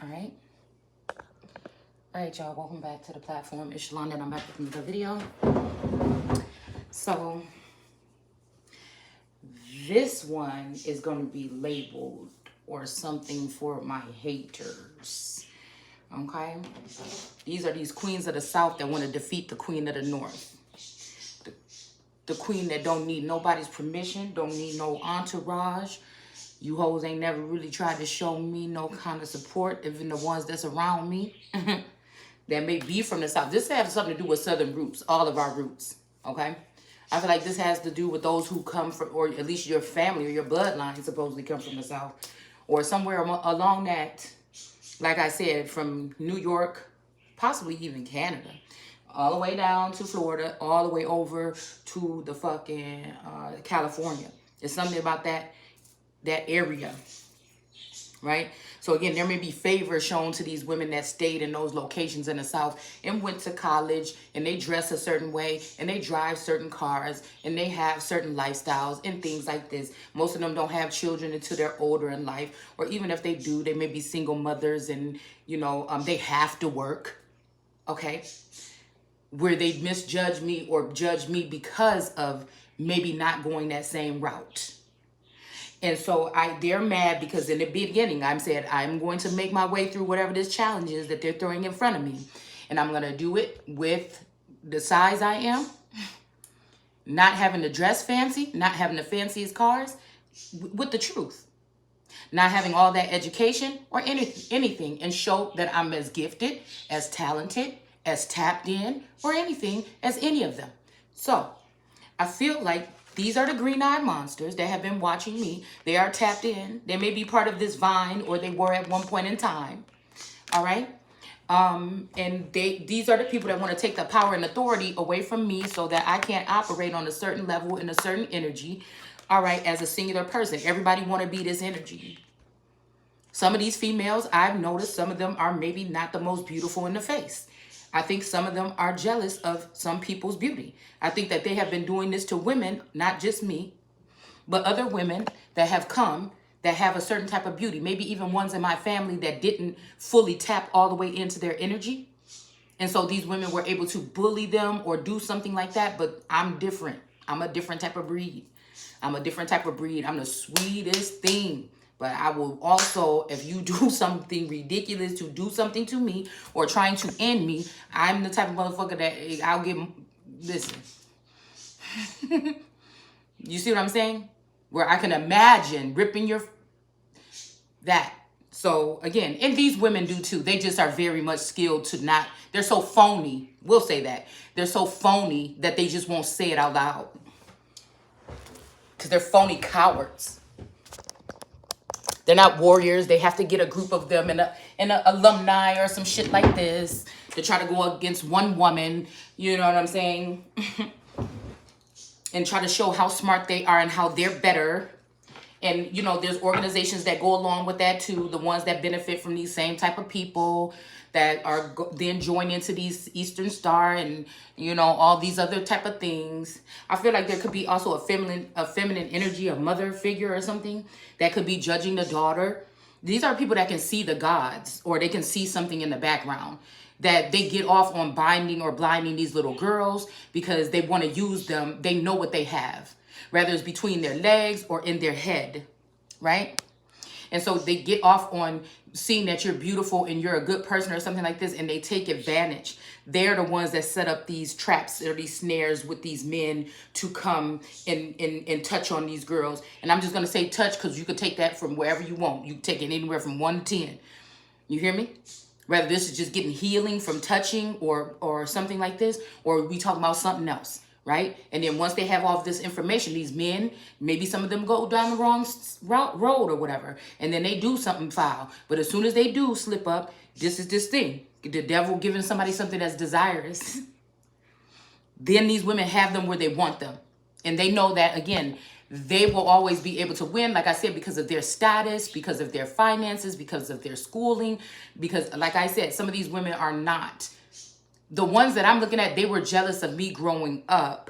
All right. All right, y'all. Welcome back to the platform. It's Shalonda, and I'm back with another video. So this one is going to be labeled or something for my haters. Okay. These are these queens of the South that want to defeat the queen of the North. The queen that don't need nobody's permission, don't need no entourage. You hoes ain't never really tried to show me no kind of support, even the ones that's around me that may be from the South. This has something to do with Southern roots, all of our roots, okay? I feel like this has to do with those who come from, or at least your family or your bloodline supposedly come from the South, or somewhere along that, like I said, from New York, possibly even Canada, all the way down to Florida, all the way over to the fucking California. There's something about that area, right? So again, there may be favor shown to these women that stayed in those locations in the South and went to college, and they dress a certain way, and they drive certain cars, and they have certain lifestyles and things like this. Most of them don't have children until they're older in life, or even if they do, they may be single mothers, and they have to work, okay? Where they misjudge me or judge me because of maybe not going that same route. And so they're mad because in the beginning, I said, I'm going to make my way through whatever this challenge is that they're throwing in front of me. And I'm going to do it with the size I am, not having to dress fancy, not having the fanciest cars, with the truth. Not having all that education or anything, and show that I'm as gifted, as talented, as tapped in, or anything as any of them. So I feel like these are the green-eyed monsters that have been watching me. They are tapped in. They may be part of this vine, or they were at one point in time. All right? And these are the people that want to take the power and authority away from me so that I can't operate on a certain level in a certain energy, all right, as a singular person. Everybody want to be this energy. Some of these females, I've noticed some of them are maybe not the most beautiful in the face. I think some of them are jealous of some people's beauty. I think that they have been doing this to women, not just me, but other women that have come that have a certain type of beauty. Maybe even ones in my family that didn't fully tap all the way into their energy. And so these women were able to bully them or do something like that. But I'm different. I'm a different type of breed. I'm the sweetest thing. But I will also, if you do something ridiculous to do something to me or trying to end me, I'm the type of motherfucker that I'll get, listen. You see what I'm saying? Where I can imagine ripping that. So again, and these women do too. They just are very much skilled to not, they're so phony. We'll say that. They're so phony that they just won't say it out loud. Because they're phony cowards. They're not warriors. They have to get a group of them and an alumni or some shit like this to try to go against one woman. You know what I'm saying? And try to show how smart they are and how they're better. And, there's organizations that go along with that too. The ones that benefit from these same type of people that are then join into these Eastern Star and, all these other type of things. I feel like there could be also a feminine energy, a mother figure or something that could be judging the daughter. These are people that can see the gods, or they can see something in the background, that they get off on binding or blinding these little girls because they want to use them. They know what they have, whether it's between their legs or in their head, right? And so they get off on seeing that you're beautiful and you're a good person or something like this, and they take advantage. They're the ones that set up these traps or these snares with these men to come and touch on these girls. And I'm just going to say touch because you could take that from wherever you want. You can take it anywhere from 1 to 10. You hear me? Whether this is just getting healing from touching or something like this, or we talk about something else. Right? And then once they have all of this information, these men, maybe some of them go down the wrong road or whatever, and then they do something foul. But as soon as they do slip up, this is this thing. The devil giving somebody something that's desirous. Then these women have them where they want them. And they know that, again, they will always be able to win, like I said, because of their status, because of their finances, because of their schooling. Because, like I said, some of these women are not. The ones that I'm looking at, they were jealous of me growing up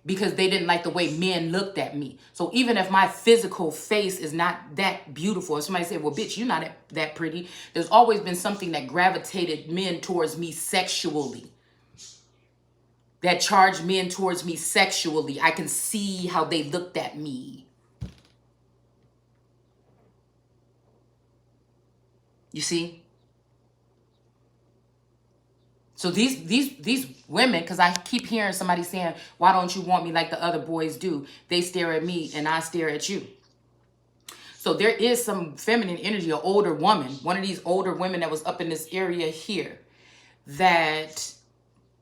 because they didn't like the way men looked at me. So even if my physical face is not that beautiful, if somebody said, well, bitch, you're not that pretty, there's always been something that gravitated men towards me sexually. That charged men towards me sexually. I can see how they looked at me. You see? So these women, because I keep hearing somebody saying, why don't you want me like the other boys do? They stare at me and I stare at you. So there is some feminine energy, an older woman, one of these older women that was up in this area here, that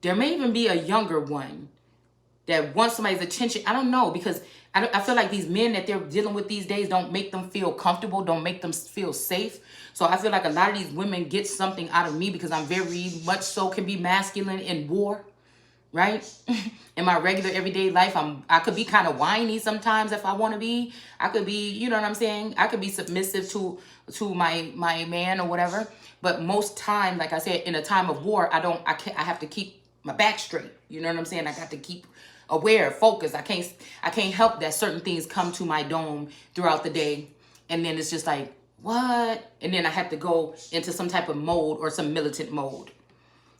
there may even be a younger one that wants somebody's attention. I don't know, because I feel like these men that they're dealing with these days don't make them feel comfortable, don't make them feel safe. So I feel like a lot of these women get something out of me because I'm very much so can be masculine in war, right? In my regular everyday life, I could be kind of whiny sometimes if I want to be. I could be, you know what I'm saying? I could be submissive to my man or whatever. But most time, like I said, in a time of war, I have to keep my back straight. You know what I'm saying? I got to keep aware, focused. I can't help that certain things come to my dome throughout the day. And then it's just like, what? And then I have to go into some type of mode or some militant mode.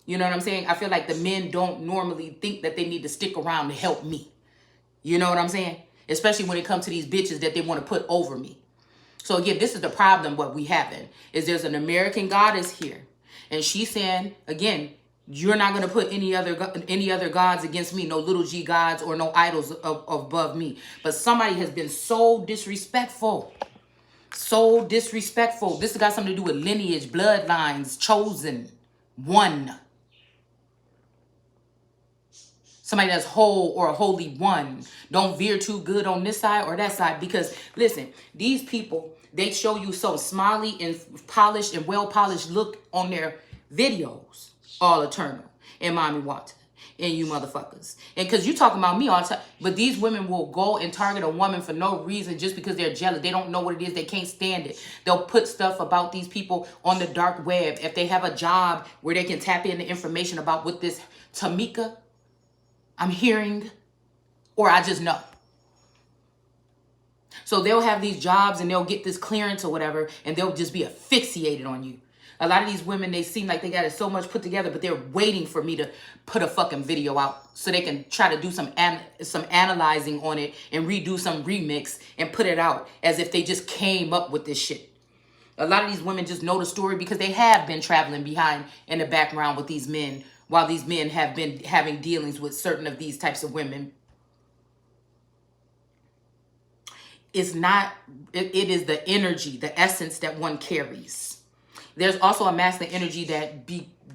You know what I'm saying? I feel like the men don't normally think that they need to stick around to help me. You know what I'm saying? Especially when it comes to these bitches that they want to put over me. So again, this is the problem what we having, is there's an American goddess here. And she's saying, again, you're not going to put any other gods against me, no little g gods or no idols above me. But somebody has been so disrespectful. So disrespectful. This has got something to do with lineage, bloodlines, chosen one. Somebody that's whole or a holy one. Don't veer too good on this side or that side. Because, listen, these people, they show you so smiley and polished and well-polished look on their videos. All Eternal and Mommy Wata and you motherfuckers. And because you talking about me all the time. But these women will go and target a woman for no reason just because they're jealous. They don't know what it is. They can't stand it. They'll put stuff about these people on the dark web. If they have a job where they can tap into information about what this Tamika I'm hearing, or I just know. So they'll have these jobs and they'll get this clearance or whatever, and they'll just be asphyxiated on you. A lot of these women, they seem like they got it so much put together, but they're waiting for me to put a fucking video out so they can try to do some analyzing on it and redo some remix and put it out as if they just came up with this shit. A lot of these women just know the story because they have been traveling behind in the background with these men while these men have been having dealings with certain of these types of women. It's not, it is the energy, the essence that one carries. There's also a masculine energy that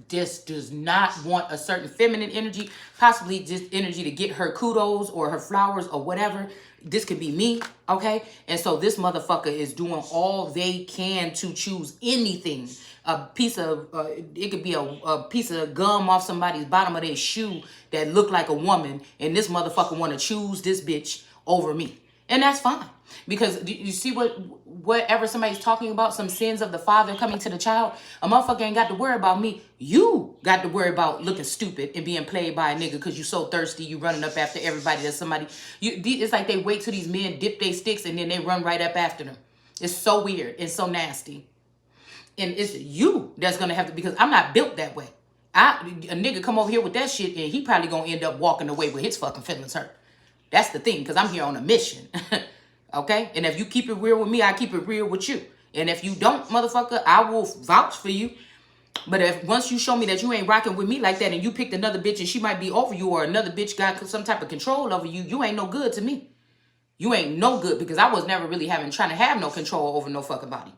just does not want a certain feminine energy, possibly just energy to get her kudos or her flowers or whatever. This could be me, okay? And so this motherfucker is doing all they can to choose anything. A piece of, it could be a piece of gum off somebody's bottom of their shoe that look like a woman, and this motherfucker want to choose this bitch over me. And that's fine. Because you see whatever somebody's talking about, some sins of the father coming to the child, a motherfucker ain't got to worry about me. You got to worry about looking stupid and being played by a nigga because you so thirsty, you running up after everybody that's somebody. It's like they wait till these men dip their sticks and then they run right up after them. It's so weird and so nasty. And it's you that's going to have to, because I'm not built that way. A nigga come over here with that shit and he probably going to end up walking away with his fucking feelings hurt. That's the thing, because I'm here on a mission. Okay? And if you keep it real with me, I keep it real with you. And if you don't, motherfucker, I will vouch for you. But if once you show me that you ain't rocking with me like that and you picked another bitch and she might be over you or another bitch got some type of control over you, you ain't no good to me. You ain't no good because I was never really trying to have no control over no fucking body.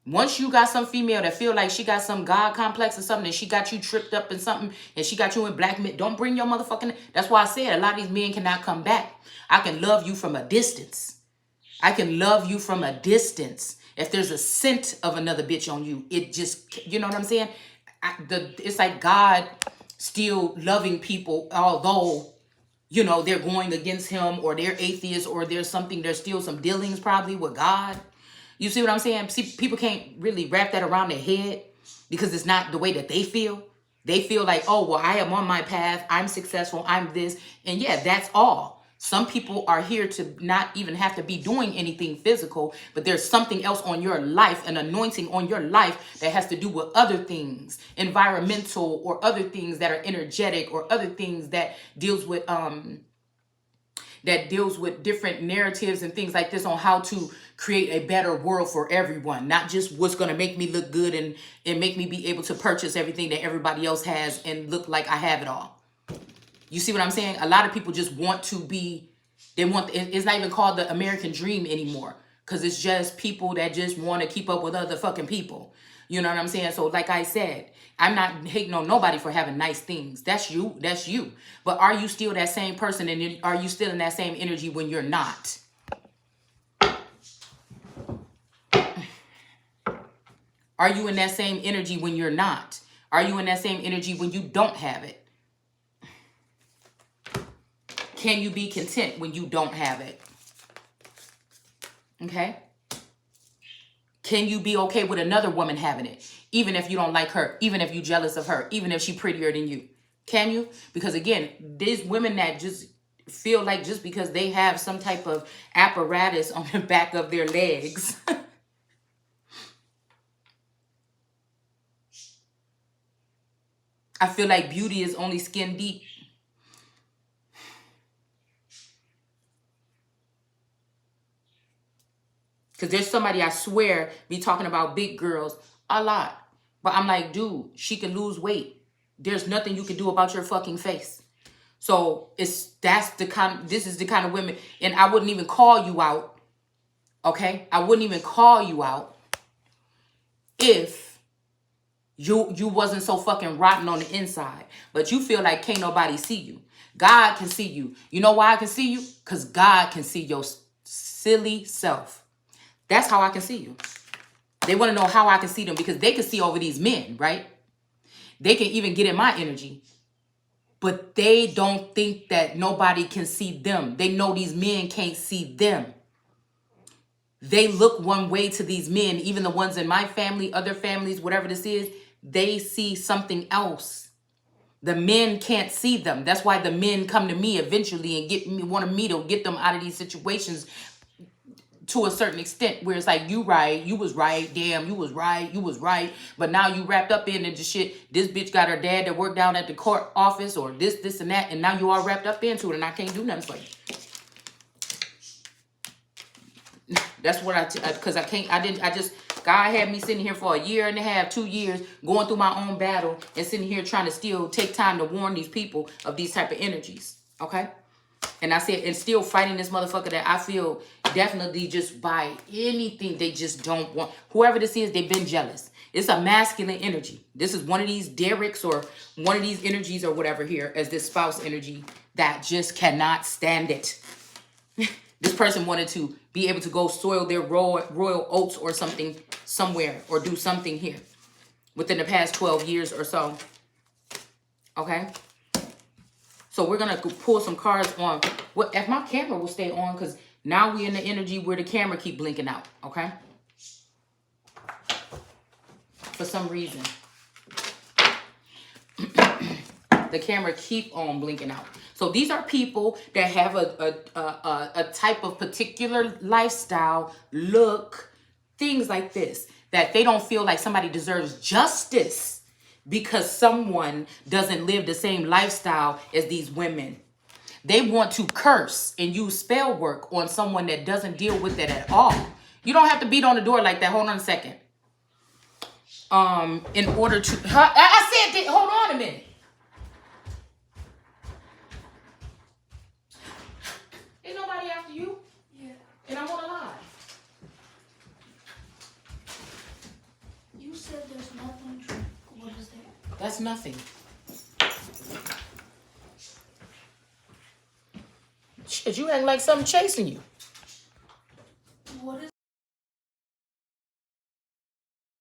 Once you got some female that feel like she got some God complex or something and she got you tripped up in something and she got you in black men, don't bring your motherfucking... That's why I said a lot of these men cannot come back. I can love you from a distance. I can love you from a distance. If there's a scent of another bitch on you, it just... You know what I'm saying? It's like God still loving people, although, you know, they're going against him or they're atheists or there's still some dealings probably with God. You see what I'm saying? See, people can't really wrap that around their head because it's not the way that they feel. They feel like, oh, well, I am on my path. I'm successful. I'm this. And yeah, that's all. Some people are here to not even have to be doing anything physical, but there's something else on your life, an anointing on your life that has to do with other things, environmental or other things that are energetic or other things that deals with different narratives and things like this on how to create a better world for everyone, not just what's going to make me look good and make me be able to purchase everything that everybody else has and look like I have it all. You see what I'm saying? A lot of people just want to be, it's not even called the American dream anymore, because it's just people that just want to keep up with other fucking people. You know what I'm saying? So like I said, I'm not hating on nobody for having nice things. That's you. That's you. But are you still that same person, and are you still in that same energy when you're not? Are you in that same energy when you're not? Are you in that same energy when you don't have it? Can you be content when you don't have it? Okay? Can you be okay with another woman having it? Even if you don't like her, even if you're jealous of her, even if she's prettier than you. Can you? Because again, there's women that just feel like just because they have some type of apparatus on the back of their legs. I feel like beauty is only skin deep. Because there's somebody, I swear, be talking about big girls a lot. But I'm like, dude, she can lose weight. There's nothing you can do about your fucking face. So this is the kind of women, and I wouldn't even call you out. Okay? I wouldn't even call you out if you wasn't so fucking rotten on the inside. But you feel like can't nobody see you. God can see you. You know why I can see you? Because God can see your silly self. That's how I can see you. They want to know how I can see them, because they can see over these men, right? They can even get in my energy. But they don't think that nobody can see them. They know these men can't see them. They look one way to these men, even the ones in my family, other families, whatever this is, they see something else. The men can't see them. That's why the men come to me eventually and wanted me to get them out of these situations to a certain extent, where it's like, you right, you was right, damn, you was right, but now you wrapped up into shit. This bitch got her dad that worked down at the court office, or this and that, and now you all wrapped up into it, and I can't do nothing for you. That's what because God had me sitting here for 1.5 years, 2 years, going through my own battle, and sitting here trying to still take time to warn these people of these type of energies, okay? And I said, and still fighting this motherfucker that I feel definitely just by anything, they just don't want. Whoever this is, they've been jealous. It's a masculine energy. This is one of these Derricks or one of these energies or whatever here as this spouse energy that just cannot stand it. This person wanted to be able to go soil their royal oats or something somewhere, or do something here within the past 12 years or so. Okay? So we're going to pull some cards on what if my camera will stay on, because now we're in the energy where the camera keep blinking out, okay? For some reason. The camera keep on blinking out. So these are people that have a type of particular lifestyle, look, things like this, that they don't feel like somebody deserves justice because someone doesn't live the same lifestyle as these women. They want to curse and use spell work on someone that doesn't deal with it at all. You don't have to beat on the door like that. Hold on a second. In order to... I said, hold on a minute. Ain't nobody after you. Yeah. And I want to lie. You said there's nothing. What is that? That's nothing. Shit, you act like something chasing you. What is